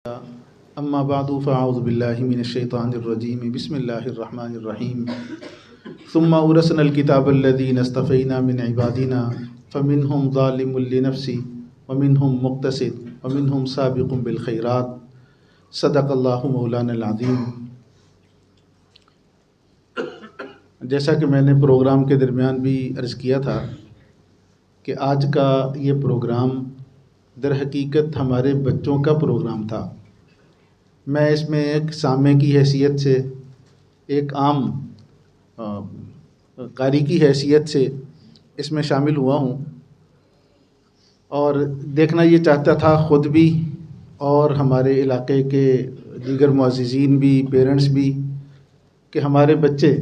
اما بعد فاعوذ باللہ من الشیطان الرجیم بسم اللہ الرحمن الرحیم ثم اورثنا الکتاب الذین اصطفینا من عبادنا فمنهم ظالم لنفسه ومنهم مقتصد ومنهم سابق بالخیرات صدق اللہ مولانا العظیم۔ جیسا کہ میں نے پروگرام کے درمیان بھی عرض کیا تھا کہ آج کا یہ پروگرام در حقیقت ہمارے بچوں کا پروگرام تھا۔ میں اس میں ایک سامع کی حیثیت سے، ایک عام قاری کی حیثیت سے اس میں شامل ہوا ہوں، اور دیکھنا یہ چاہتا تھا خود بھی اور ہمارے علاقے کے دیگر معززین بھی، پیرنٹس بھی، کہ ہمارے بچے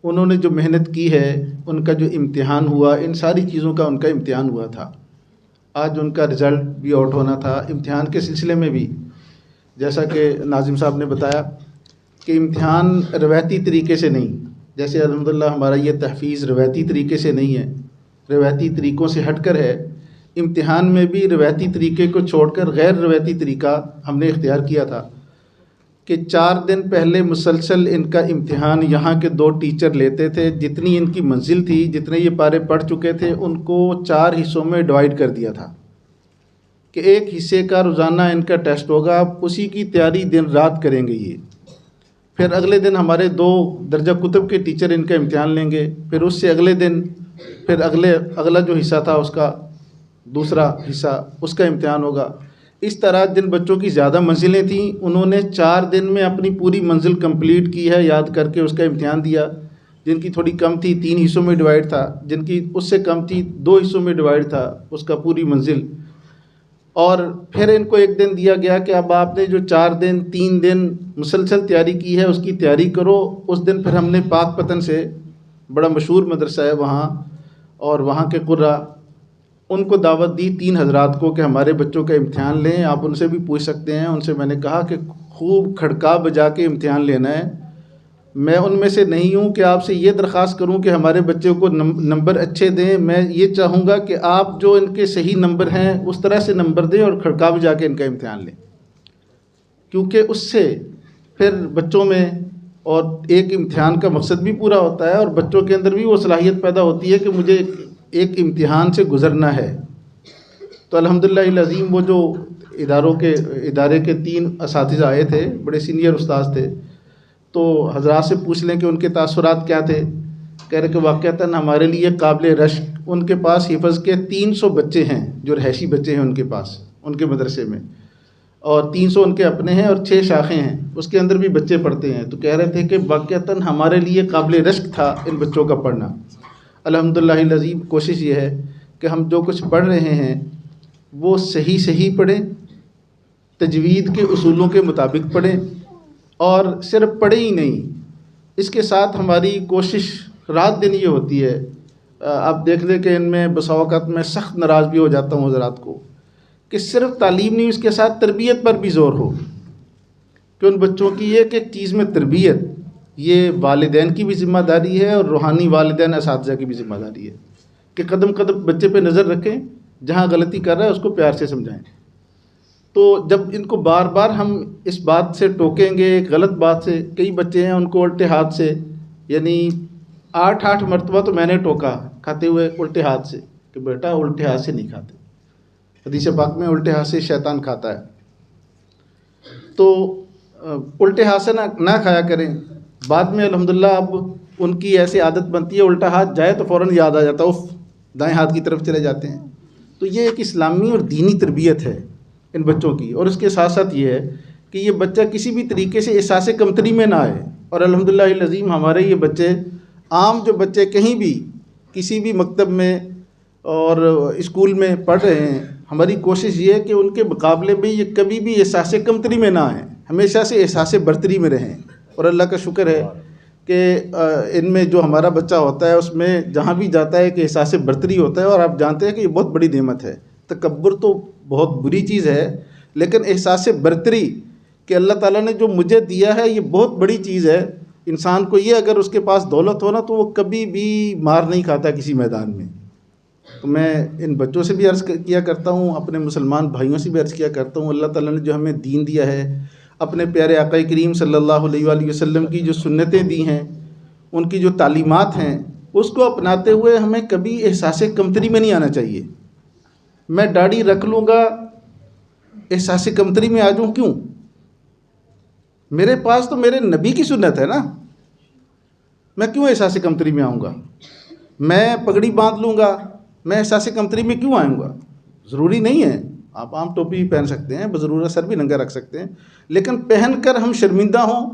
انہوں نے جو محنت کی ہے، ان کا جو امتحان ہوا، ان ساری چیزوں کا ان کا امتحان ہوا تھا۔ آج ان کا رزلٹ بھی آؤٹ ہونا تھا۔ امتحان کے سلسلے میں بھی جیسا کہ ناظم صاحب نے بتایا کہ امتحان روایتی طریقے سے نہیں، جیسے الحمدللہ ہمارا یہ تحفیظ روایتی طریقے سے نہیں ہے، روایتی طریقوں سے ہٹ کر ہے۔ امتحان میں بھی روایتی طریقے کو چھوڑ کر غیر روایتی طریقہ ہم نے اختیار کیا تھا کہ 4 دن پہلے مسلسل ان کا امتحان یہاں کے 2 ٹیچر لیتے تھے۔ جتنی ان کی منزل تھی، جتنے یہ پارے پڑھ چکے تھے، ان کو 4 حصوں میں ڈیوائیڈ کر دیا تھا کہ ایک حصے کا روزانہ ان کا ٹیسٹ ہوگا، اسی کی تیاری دن رات کریں گے یہ۔ پھر اگلے دن ہمارے 2 درجہ کتب کے ٹیچر ان کا امتحان لیں گے، پھر اس سے اگلے دن پھر اگلا جو حصہ تھا اس کا دوسرا حصہ، اس کا امتحان ہوگا۔ اس طرح جن بچوں کی زیادہ منزلیں تھیں، انہوں نے 4 دن میں اپنی پوری منزل کمپلیٹ کی ہے، یاد کر کے اس کا امتحان دیا۔ جن کی تھوڑی کم تھی 3 حصوں میں ڈیوائیڈ تھا، جن کی اس سے کم تھی 2 حصوں میں ڈیوائیڈ تھا اس کا پوری منزل۔ اور پھر ان کو ایک دن دیا گیا کہ اب آپ نے جو 4 دن 3 دن مسلسل تیاری کی ہے، اس کی تیاری کرو۔ اس دن پھر ہم نے پاک پتن سے، بڑا مشہور مدرسہ ہے وہاں، اور وہاں کے قرہ، ان کو دعوت دی 3 حضرات کو کہ ہمارے بچوں کا امتحان لیں، آپ ان سے بھی پوچھ سکتے ہیں۔ ان سے میں نے کہا کہ خوب کھڑکا بجا کے امتحان لینا ہے۔ میں ان میں سے نہیں ہوں کہ آپ سے یہ درخواست کروں کہ ہمارے بچوں کو نمبر اچھے دیں۔ میں یہ چاہوں گا کہ آپ جو ان کے صحیح نمبر ہیں اس طرح سے نمبر دیں اور کھڑکا بجا کے ان کا امتحان لیں، کیونکہ اس سے پھر بچوں میں، اور ایک امتحان کا مقصد بھی پورا ہوتا ہے، اور بچوں کے اندر بھی وہ صلاحیت پیدا ہوتی ہے کہ مجھے ایک امتحان سے گزرنا ہے۔ تو الحمدللہ العظیم وہ جو ادارے کے 3 اساتذہ آئے تھے، بڑے سینئر استاذ تھے، تو حضرات سے پوچھ لیں کہ ان کے تاثرات کیا تھے۔ کہہ رہے کہ واقعتاً ہمارے لیے قابل رشک، ان کے پاس حفظ کے 300 بچے ہیں جو رہائشی بچے ہیں ان کے پاس، ان کے مدرسے میں، اور 300 ان کے اپنے ہیں، اور 6 شاخیں ہیں، اس کے اندر بھی بچے پڑھتے ہیں۔ تو کہہ رہے تھے کہ واقعتاً ہمارے لیے قابل رشک تھا ان بچوں کا پڑھنا۔ الحمدللہ العظیم کوشش یہ ہے کہ ہم جو کچھ پڑھ رہے ہیں وہ صحیح پڑھیں، تجوید کے اصولوں کے مطابق پڑھیں، اور صرف پڑھیں ہی نہیں، اس کے ساتھ ہماری کوشش رات دن یہ ہوتی ہے۔ آپ دیکھ لیں کہ ان میں بسا اوقات میں سخت ناراض بھی ہو جاتا ہوں حضرات کو، کہ صرف تعلیم نہیں، اس کے ساتھ تربیت پر بھی زور ہو، کہ ان بچوں کی ایک ایک چیز میں تربیت، یہ والدین کی بھی ذمہ داری ہے، اور روحانی والدین اساتذہ کی بھی ذمہ داری ہے کہ قدم قدم بچے پہ نظر رکھیں، جہاں غلطی کر رہا ہے اس کو پیار سے سمجھائیں۔ تو جب ان کو بار بار ہم اس بات سے ٹوکیں گے، ایک غلط بات سے، کئی بچے ہیں ان کو الٹے ہاتھ سے، یعنی 8 مرتبہ تو میں نے ٹوکا کھاتے ہوئے الٹے ہاتھ سے کہ بیٹا الٹے ہاتھ سے نہیں کھاتے، حدیث پاک میں الٹے ہاتھ سے شیطان کھاتا ہے۔ تو الٹے ہاتھ سے نہ کھایا کریں۔ بعد میں الحمدللہ اب ان کی ایسی عادت بنتی ہے، الٹا ہاتھ جائے تو فوراً یاد آ جاتا ہے، دائیں ہاتھ کی طرف چلے جاتے ہیں۔ تو یہ ایک اسلامی اور دینی تربیت ہے ان بچوں کی، اور اس کے ساتھ ساتھ یہ ہے کہ یہ بچہ کسی بھی طریقے سے احساس کمتری میں نہ آئے۔ اور الحمدللہ العظیم ہمارے یہ بچے، عام جو بچے کہیں بھی کسی بھی مکتب میں اور اسکول میں پڑھ رہے ہیں، ہماری کوشش یہ ہے کہ ان کے مقابلے میں یہ کبھی بھی احساس کمتری میں نہ آئیں، ہمیشہ سے احساس برتری میں رہیں۔ اور اللہ کا شکر ہے کہ ان میں جو ہمارا بچہ ہوتا ہے اس میں جہاں بھی جاتا ہے کہ احساس برتری ہوتا ہے، اور آپ جانتے ہیں کہ یہ بہت بڑی نعمت ہے۔ تکبر تو بہت بری چیز ہے، لیکن احساس برتری کہ اللہ تعالیٰ نے جو مجھے دیا ہے یہ بہت بڑی چیز ہے۔ انسان کو یہ اگر اس کے پاس دولت ہو نا تو وہ کبھی بھی مار نہیں کھاتا کسی میدان میں، تو میں ان بچوں سے بھی عرض کیا کرتا ہوں، اپنے مسلمان بھائیوں سے بھی عرض کیا کرتا ہوں، اللہ تعالیٰ نے جو ہمیں دین دیا ہے، اپنے پیارے آقا کریم صلی اللہ علیہ وآلہ وسلم کی جو سنتیں دی ہیں، ان کی جو تعلیمات ہیں، اس کو اپناتے ہوئے ہمیں کبھی احساس کمتری میں نہیں آنا چاہیے۔ میں داڑھی رکھ لوں گا، احساس کمتری میں آ جاؤں کیوں؟ میرے پاس تو میرے نبی کی سنت ہے نا، میں کیوں احساس کمتری میں آؤں گا؟ میں پگڑی باندھ لوں گا، میں احساس کمتری میں کیوں آؤں گا؟ ضروری نہیں ہے، آپ عام ٹوپی پہن سکتے ہیں، بضرورت سر بھی ننگا رکھ سکتے ہیں، لیکن پہن کر ہم شرمندہ ہوں،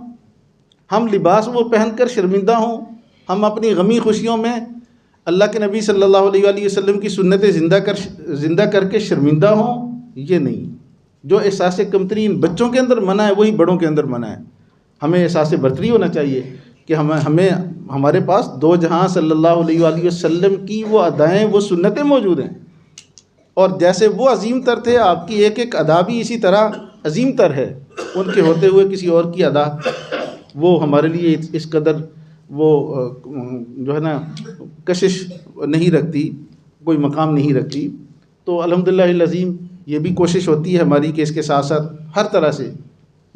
ہم لباس وہ پہن کر شرمندہ ہوں، ہم اپنی غمی خوشیوں میں اللہ کے نبی صلی اللہ علیہ وآلہ وسلم کی سنتیں زندہ کر کے شرمندہ ہوں، یہ نہیں۔ جو احساس کمتری ان بچوں کے اندر منع ہے، وہی بڑوں کے اندر منع ہے۔ ہمیں احساس برتری ہونا چاہیے کہ ہمیں ہمارے پاس دو جہاں صلی اللہ علیہ وآلہ وسلم کی وہ ادائیں، وہ سنتیں موجود ہیں، اور جیسے وہ عظیم تر تھے، آپ کی ایک ایک ادا بھی اسی طرح عظیم تر ہے۔ ان کے ہوتے ہوئے کسی اور کی ادا وہ ہمارے لیے اس قدر وہ جو ہے نا کشش نہیں رکھتی، کوئی مقام نہیں رکھتی۔ تو الحمدللہ العظیم یہ بھی کوشش ہوتی ہے ہماری کہ اس کے ساتھ ساتھ ہر طرح سے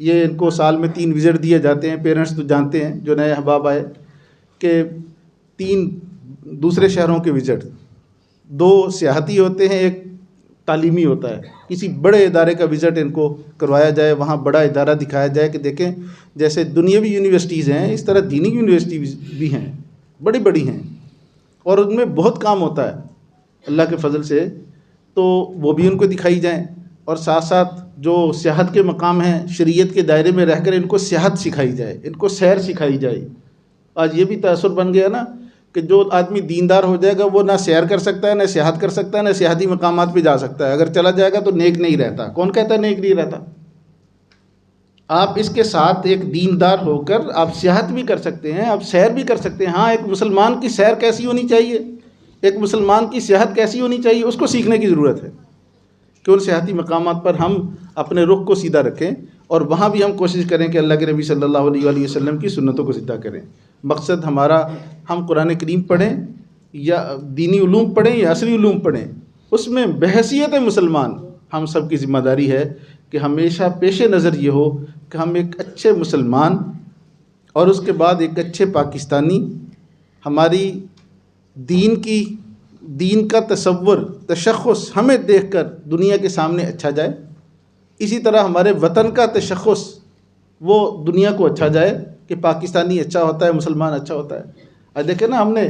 یہ ان کو سال میں 3 وزٹ دیے جاتے ہیں۔ پیرنٹس تو جانتے ہیں جو نئے احباب آئے کہ 3 دوسرے شہروں کے وزٹ، 2 سیاحتی ہوتے ہیں، 1 تعلیمی ہوتا ہے۔ کسی بڑے ادارے کا وزٹ ان کو کروایا جائے، وہاں بڑا ادارہ دکھایا جائے کہ دیکھیں جیسے دنیاوی یونیورسٹیز ہیں، اس طرح دینی یونیورسٹیز بھی ہیں، بڑی بڑی ہیں، اور ان میں بہت کام ہوتا ہے اللہ کے فضل سے، تو وہ بھی ان کو دکھائی جائیں۔ اور ساتھ ساتھ جو سیاحت کے مقام ہیں، شریعت کے دائرے میں رہ کر ان کو سیاحت سکھائی جائے، ان کو سیر سکھائی جائے۔ آج یہ بھی تاثر بن گیا نا کہ جو آدمی دیندار ہو جائے گا وہ نہ سیر کر سکتا ہے، نہ سیاحت کر سکتا ہے، نہ سیاحتی مقامات پہ جا سکتا ہے۔ اگر چلا جائے گا تو نیک نہیں رہتا۔ کون کہتا ہے نیک نہیں رہتا؟ آپ اس کے ساتھ ایک دیندار ہو کر آپ سیاحت بھی کر سکتے ہیں، آپ سیر بھی کر سکتے ہیں۔ ہاں، ایک مسلمان کی سیر کیسی ہونی چاہیے، ایک مسلمان کی سیاحت کیسی ہونی چاہیے، اس کو سیکھنے کی ضرورت ہے کہ ان سیاحتی مقامات پر ہم اپنے رخ کو سیدھا رکھیں، اور وہاں بھی ہم کوشش کریں کہ اللہ کے نبی صلی اللہ علیہ وآلہ وسلم کی سنتوں کو زندہ کریں۔ مقصد ہمارا، ہم قرآن کریم پڑھیں یا دینی علوم پڑھیں یا عصری علوم پڑھیں، اس میں بحیثیت مسلمان ہم سب کی ذمہ داری ہے کہ ہمیشہ پیش نظر یہ ہو کہ ہم ایک اچھے مسلمان اور اس کے بعد ایک اچھے پاکستانی، ہماری دین کا تصور، تشخص ہمیں دیکھ کر دنیا کے سامنے اچھا جائے، اسی طرح ہمارے وطن کا تشخص وہ دنیا کو اچھا جائے کہ پاکستانی اچھا ہوتا ہے، مسلمان اچھا ہوتا ہے۔ آج دیکھیں نا، ہم نے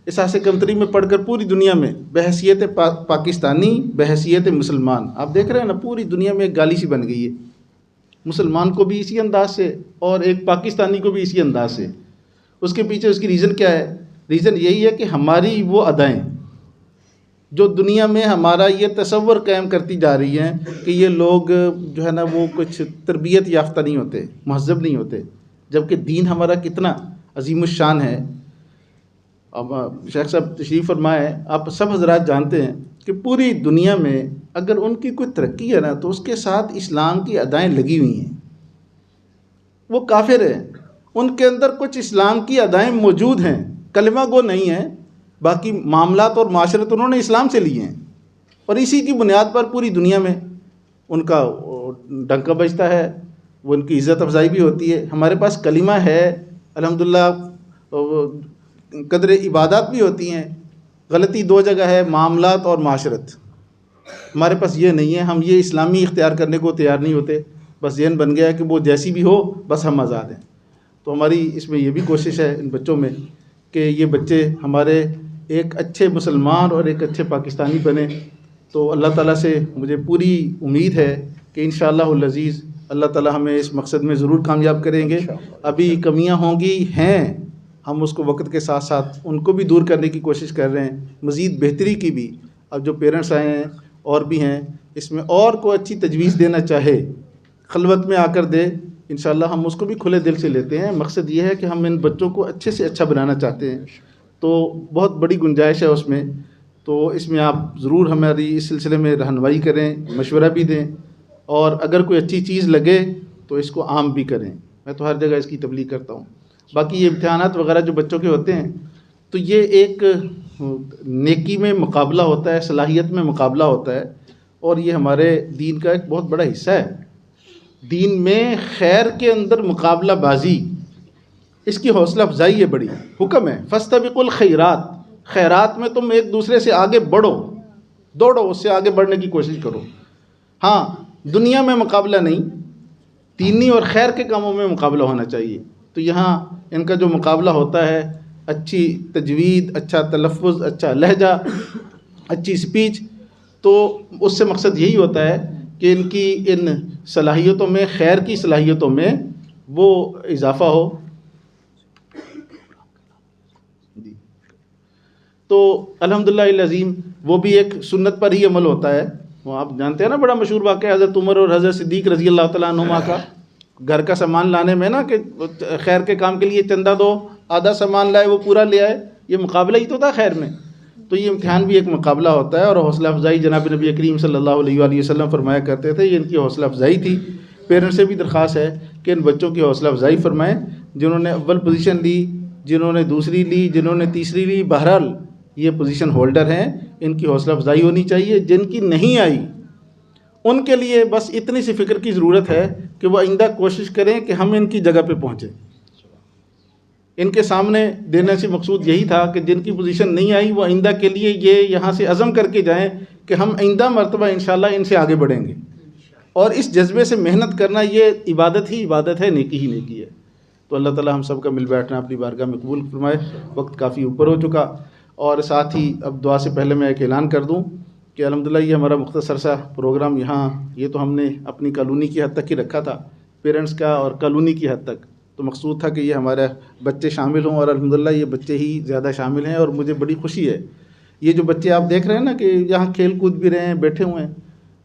احساس کمتری میں پڑھ کر پوری دنیا میں بحیثیت پاکستانی، بحیثیت مسلمان، آپ دیکھ رہے ہیں نا پوری دنیا میں ایک گالی سی بن گئی ہے، مسلمان کو بھی اسی انداز سے اور ایک پاکستانی کو بھی اسی انداز سے۔ اس کے پیچھے اس کی ریزن کیا ہے؟ ریزن یہی ہے کہ ہماری وہ ادائیں جو دنیا میں ہمارا یہ تصور قائم کرتی جا رہی ہیں کہ یہ لوگ جو ہے نا وہ کچھ تربیت یافتہ نہیں ہوتے، مہذب نہیں ہوتے، جبکہ دین ہمارا کتنا عظیم الشان ہے۔ اب شیخ صاحب تشریف فرمائے، آپ سب حضرات جانتے ہیں کہ پوری دنیا میں اگر ان کی کوئی ترقی ہے نا تو اس کے ساتھ اسلام کی ادائیں لگی ہوئی ہیں۔ وہ کافر ہیں، ان کے اندر کچھ اسلام کی ادائیں موجود ہیں، کلمہ گو نہیں ہیں، باقی معاملات اور معاشرت انہوں نے اسلام سے لیے ہیں، اور اسی کی بنیاد پر پوری دنیا میں ان کا ڈنکا بجتا ہے، وہ ان کی عزت افزائی بھی ہوتی ہے۔ ہمارے پاس کلمہ ہے الحمدللہ، قدر عبادات بھی ہوتی ہیں۔ غلطی 2 جگہ ہے، معاملات اور معاشرت۔ ہمارے پاس یہ نہیں ہے، ہم یہ اسلامی اختیار کرنے کو تیار نہیں ہوتے، بس ذہن بن گیا کہ وہ جیسی بھی ہو بس ہم آزاد ہیں۔ تو ہماری اس میں یہ بھی کوشش ہے ان بچوں میں کہ یہ بچے ہمارے ایک اچھے مسلمان اور ایک اچھے پاکستانی بنے۔ تو اللہ تعالیٰ سے مجھے پوری امید ہے کہ انشاءاللہ العزیز اللہ تعالیٰ ہمیں اس مقصد میں ضرور کامیاب کریں گے۔ ابھی کمیاں ہوں گی، ہیں، ہم اس کو وقت کے ساتھ ساتھ ان کو بھی دور کرنے کی کوشش کر رہے ہیں، مزید بہتری کی بھی۔ اب جو پیرنٹس آئے ہیں اور بھی ہیں، اس میں اور کوئی اچھی تجویز دینا چاہے خلوت میں آ کر دے، انشاءاللہ ہم اس کو بھی کھلے دل سے لیتے ہیں۔ مقصد یہ ہے کہ ہم ان بچوں کو اچھے سے اچھا بنانا چاہتے ہیں، تو بہت بڑی گنجائش ہے اس میں۔ تو اس میں آپ ضرور ہماری اس سلسلے میں رہنمائی کریں، مشورہ بھی دیں، اور اگر کوئی اچھی چیز لگے تو اس کو عام بھی کریں۔ میں تو ہر جگہ اس کی تبلیغ کرتا ہوں۔ باقی یہ امتحانات وغیرہ جو بچوں کے ہوتے ہیں، تو یہ ایک نیکی میں مقابلہ ہوتا ہے، صلاحیت میں مقابلہ ہوتا ہے، اور یہ ہمارے دین کا ایک بہت بڑا حصہ ہے۔ دین میں خیر کے اندر مقابلہ بازی، اس کی حوصلہ افزائی ہے، بڑی حکم ہے، فاستبقوا الخیرات، خیرات میں تم ایک دوسرے سے آگے بڑھو، دوڑو، اس سے آگے بڑھنے کی کوشش کرو۔ ہاں، دنیا میں مقابلہ نہیں، دینی اور خیر کے کاموں میں مقابلہ ہونا چاہیے۔ تو یہاں ان کا جو مقابلہ ہوتا ہے، اچھی تجوید، اچھا تلفظ، اچھا لہجہ، اچھی سپیچ، تو اس سے مقصد یہی ہوتا ہے کہ ان کی ان صلاحیتوں میں، خیر کی صلاحیتوں میں وہ اضافہ ہو۔ تو الحمدللہ العظیم وہ بھی ایک سنت پر ہی عمل ہوتا ہے۔ وہ آپ جانتے ہیں نا، بڑا مشہور واقعہ حضرت عمر اور حضرت صدیق رضی اللہ تعالیٰ عنہما کا، گھر کا سامان لانے میں نا، کہ خیر کے کام کے لیے چندہ دو، آدھا سامان لائے وہ پورا لے آئے، یہ مقابلہ ہی تو تھا خیر میں۔ تو یہ امتحان بھی ایک مقابلہ ہوتا ہے، اور حوصلہ افزائی جناب نبی کریم صلی اللہ علیہ وآلہ وسلم فرمایا کرتے تھے، یہ ان کی حوصلہ افزائی تھی۔ پیرنٹس سے بھی درخواست ہے کہ ان بچوں کی حوصلہ افزائی فرمائیں، جنہوں نے اول پوزیشن لی، جنہوں نے دوسری لی، جنہوں نے تیسری لی، بہرحال یہ پوزیشن ہولڈر ہیں، ان کی حوصلہ افزائی ہونی چاہیے۔ جن کی نہیں آئی ان کے لیے بس اتنی سی فکر کی ضرورت ہے کہ وہ آئندہ کوشش کریں کہ ہم ان کی جگہ پہ پہنچیں۔ ان کے سامنے دینے سے مقصود یہی تھا کہ جن کی پوزیشن نہیں آئی وہ آئندہ کے لیے یہ یہاں سے عزم کر کے جائیں کہ ہم آئندہ مرتبہ انشاءاللہ ان سے آگے بڑھیں گے، اور اس جذبے سے محنت کرنا یہ عبادت ہی عبادت ہے، نیکی ہی نیکی ہے۔ تو اللہ تعالی ہم سب کا مل بیٹھنا اپنی بارگاہ میں قبول فرمائے۔ وقت کافی اوپر ہو چکا، اور ساتھ ہی اب دعا سے پہلے میں ایک اعلان کر دوں کہ الحمدللہ یہ ہمارا مختصر سا پروگرام یہاں، یہ تو ہم نے اپنی کالونی کی حد تک ہی رکھا تھا، پیرنٹس کا اور کالونی کی حد تک، تو مقصود تھا کہ یہ ہمارے بچے شامل ہوں، اور الحمدللہ یہ بچے ہی زیادہ شامل ہیں، اور مجھے بڑی خوشی ہے۔ یہ جو بچے آپ دیکھ رہے ہیں نا کہ یہاں کھیل کود بھی رہے ہیں، بیٹھے ہوئے ہیں،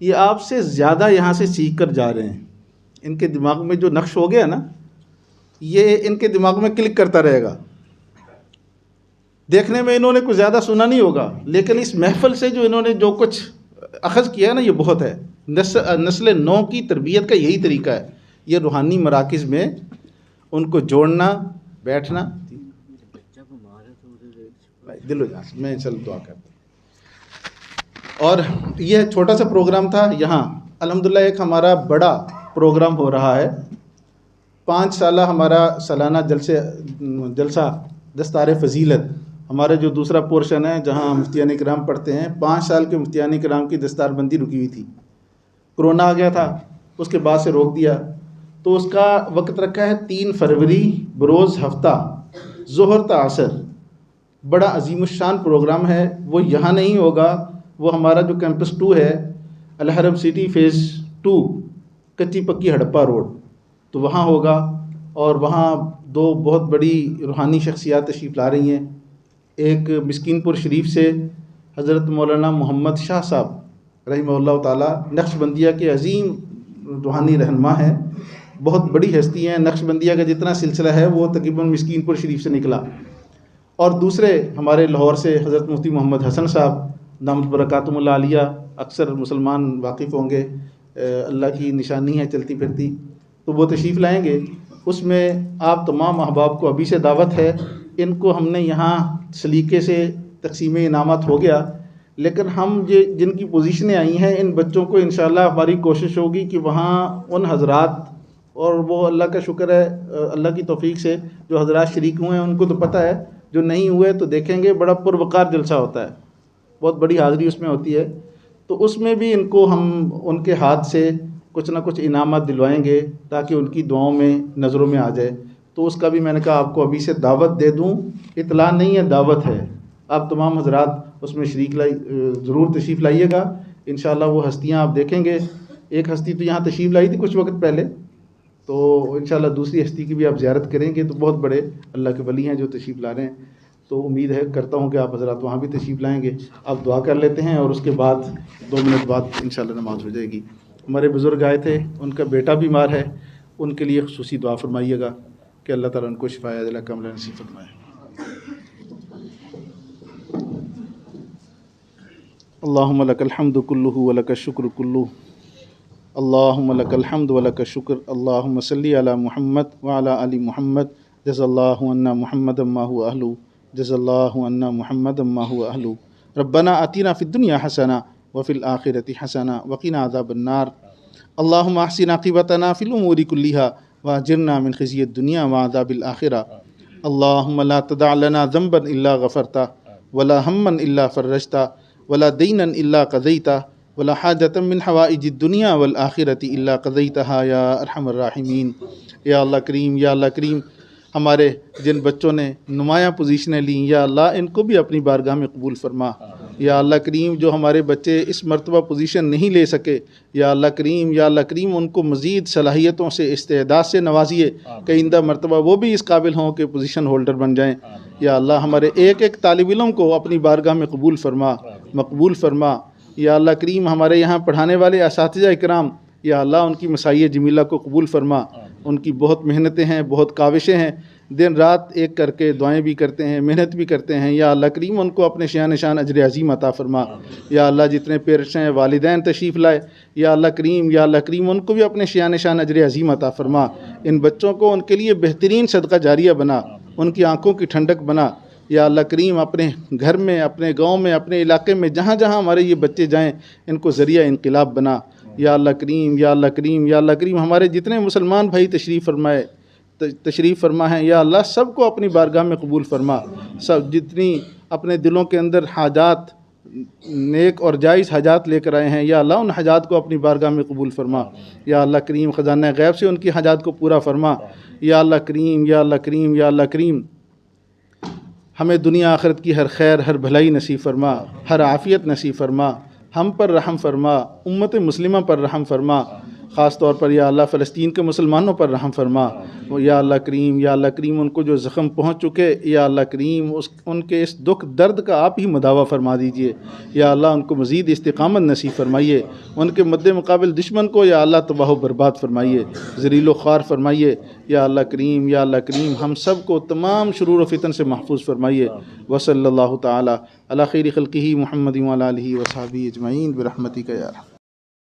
یہ آپ سے زیادہ یہاں سے سیکھ کر جا رہے ہیں۔ ان کے دماغ میں جو نقش ہو گیا نا، یہ ان کے دماغ میں کلک کرتا رہے گا۔ دیکھنے میں انہوں نے کچھ زیادہ سنا نہیں ہوگا، لیکن اس محفل سے جو انہوں نے جو کچھ اخذ کیا ہے نا، یہ بہت ہے۔ نسل نو کی تربیت کا یہی طریقہ ہے، یہ روحانی مراکز میں ان کو جوڑنا، بیٹھنا۔ دل ہو جان، میں انشاءاللہ دعا کرتا ہوں۔ اور یہ چھوٹا سا پروگرام تھا یہاں، الحمدللہ ایک ہمارا بڑا پروگرام ہو رہا ہے۔ 5 سالہ ہمارا سالانہ جلسہ دستار فضیلت، ہمارا جو دوسرا پورشن ہے جہاں مفتیان کرام پڑھتے ہیں، 5 سال کے مفتیان کرام کی دستار بندی رکی ہوئی تھی، کرونا آ گیا تھا، اس کے بعد سے روک دیا۔ تو اس کا وقت رکھا ہے 3 فروری بروز ہفتہ، ظہر تا عصر۔ بڑا عظیم الشان پروگرام ہے، وہ یہاں نہیں ہوگا، وہ ہمارا جو کیمپس 2 ہے، الحرم سٹی فیز 2، کچی پکی ہڑپا روڈ، تو وہاں ہوگا۔ اور وہاں 2 بہت بڑی روحانی شخصیات تشریف لا رہی ہیں۔ ایک مسکین پور شریف سے حضرت مولانا محمد شاہ صاحب رحمہ اللہ تعالی، نقش بندیہ کے عظیم روحانی رہنما ہیں، بہت بڑی ہستی ہیں۔ نقش بندیہ کا جتنا سلسلہ ہے وہ تقریباً مسکین پور شریف سے نکلا۔ اور دوسرے ہمارے لاہور سے حضرت مفتی محمد حسن صاحب دامت برکاتہم العالیہ، اکثر مسلمان واقف ہوں گے، اللہ کی نشانی ہے چلتی پھرتی، تو وہ تشریف لائیں گے۔ اس میں آپ تمام احباب کو ابھی سے دعوت ہے۔ ان کو ہم نے یہاں سلیقے سے تقسیم انعامات ہو گیا، لیکن ہم جن کی پوزیشنیں آئی ہیں، ان بچوں کو انشاءاللہ ہماری کوشش ہوگی کہ وہاں ان حضرات، اور وہ اللہ کا شکر ہے اللہ کی توفیق سے جو حضرات شریک ہوئے ہیں ان کو تو پتہ ہے، جو نہیں ہوئے تو دیکھیں گے، بڑا پروقار جلسہ ہوتا ہے، بہت بڑی حاضری اس میں ہوتی ہے۔ تو اس میں بھی ان کو ہم ان کے ہاتھ سے کچھ نہ کچھ انعامات دلوائیں گے تاکہ ان کی دعاؤں میں، نظروں میں آ جائے۔ تو اس کا بھی میں نے کہا آپ کو ابھی سے دعوت دے دوں، اطلاع نہیں ہے، دعوت ہے۔ آپ تمام حضرات اس میں شریک ضرور تشریف لائیے گا۔ انشاءاللہ وہ ہستیاں آپ دیکھیں گے، ایک ہستی تو یہاں تشریف لائی تھی کچھ وقت پہلے، تو انشاءاللہ دوسری ہستی کی بھی آپ زیارت کریں گے، تو بہت بڑے اللہ کے ولی ہیں جو تشریف لا رہے ہیں۔ تو امید ہے کرتا ہوں کہ آپ حضرات وہاں بھی تشریف لائیں گے۔ آپ دعا کر لیتے ہیں، اور اس کے بعد 2 منٹ بعد انشاءاللہ نماز ہو جائے گی۔ ہمارے بزرگ آئے تھے، ان کا بیٹا بیمار ہے، ان کے لیے خصوصی دعا فرمائیے گا کہ اللہ تعالیٰ ان کو شفاء عاجلہ کاملہ نصیب فرمائے۔ اللہم لک الحمد کلہ ولک الشکر کلہ، اللہم لک الحمد ولک الشکر، اللہم صلی علی محمد وعلی آل محمد، جزا اللہ عنا محمد ما هو اہلہ، جزا اللہ عنا محمد ما هو اہلہ. ربنا آتنا فی الدنیا حسنہ وفی الآخرۃ حسنہ وقنا عذاب النار. اللہم احسن عاقبتنا فی الامور کلھا واجرنا من خزی الدنیا وعذاب الآخرہ. اللہم لا تدع لنا ذنبا الا غفرتہ ولا ہما الا فرجتہ ولا دینا الا قضیتہ ولا حاجۃ من حوائج الدنیا والآخرۃ الا قضیتہا یا ارحم الراحمین. یا اللہ کریم، یا اللہ کریم، ہمارے جن بچوں نے نمایاں پوزیشنیں لیں یا اللہ ان کو بھی اپنی بارگاہ میں قبول فرما. یا اللہ کریم، جو ہمارے بچے اس مرتبہ پوزیشن نہیں لے سکے، یا اللہ کریم، یا اللہ کریم، ان کو مزید صلاحیتوں سے، استعداد سے نوازیے کہ آئندہ مرتبہ وہ بھی اس قابل ہوں کہ پوزیشن ہولڈر بن جائیں. یا اللہ ہمارے ایک ایک طالب علم کو اپنی بارگاہ میں قبول فرما، مقبول فرما. یا اللہ کریم، ہمارے یہاں پڑھانے والے اساتذہ اکرام، یا اللہ ان کی مساعی جمیلہ کو قبول فرما. ان کی بہت محنتیں ہیں، بہت کاوشیں ہیں، دن رات ایک کر کے دعائیں بھی کرتے ہیں، محنت بھی کرتے ہیں. یا اللہ کریم ان کو اپنے شان نشان اجر عظیم عطا فرما. یا اللہ جتنے پیرنٹس ہیں، والدین تشریف لائے، یا اللہ کریم، یا اللہ کریم ان کو بھی اپنے شان نشان اجر عظیم عطا فرما. ان بچوں کو ان کے لیے بہترین صدقہ جاریہ بنا، ان کی آنکھوں کی ٹھنڈک بنا. یا اللہ کریم، اپنے گھر میں، اپنے گاؤں میں، اپنے علاقے میں جہاں جہاں ہمارے یہ بچے جائیں ان کو ذریعہ انقلاب بنا. یا اللہ کریم، یا اللہ کریم، یا اللہ کریم، ہمارے جتنے مسلمان بھائی تشریف فرما ہیں، یا اللہ سب کو اپنی بارگاہ میں قبول فرما. سب جتنی اپنے دلوں کے اندر حاجات، نیک اور جائز حاجات لے کر آئے ہیں، یا اللہ ان حاجات کو اپنی بارگاہ میں قبول فرما. یا اللہ کریم، خزانہ غیب سے ان کی حاجات کو پورا فرما. یا اللہ کریم، یا اللہ کریم، یا اللہ کریم، ہمیں دنیا آخرت کی ہر خیر، ہر بھلائی نصیب فرما، ہر عافیت نصیب فرما. ہم پر رحم فرما، امت مسلمہ پر رحم فرما، خاص طور پر یا اللہ فلسطین کے مسلمانوں پر رحم فرما. یا اللہ کریم، یا اللہ کریم، ان کو جو زخم پہنچ چکے، یا اللہ کریم ان کے اس دکھ درد کا آپ ہی مداوع فرما دیجئے. یا اللہ ان کو مزید استقامت نصیب فرمائیے. ان کے مد مقابل دشمن کو یا اللہ تباہ و برباد فرمائیے، ذلیل و خوار فرمائیے. یا اللہ کریم، یا اللہ کریم، ہم سب کو تمام شرور و فتن سے محفوظ فرمائیے. وصلی اللہ تعالی علی خیر خلقہ محمد وعلی آلہ وصحبہ اجمعین برحمتک یا ارحم.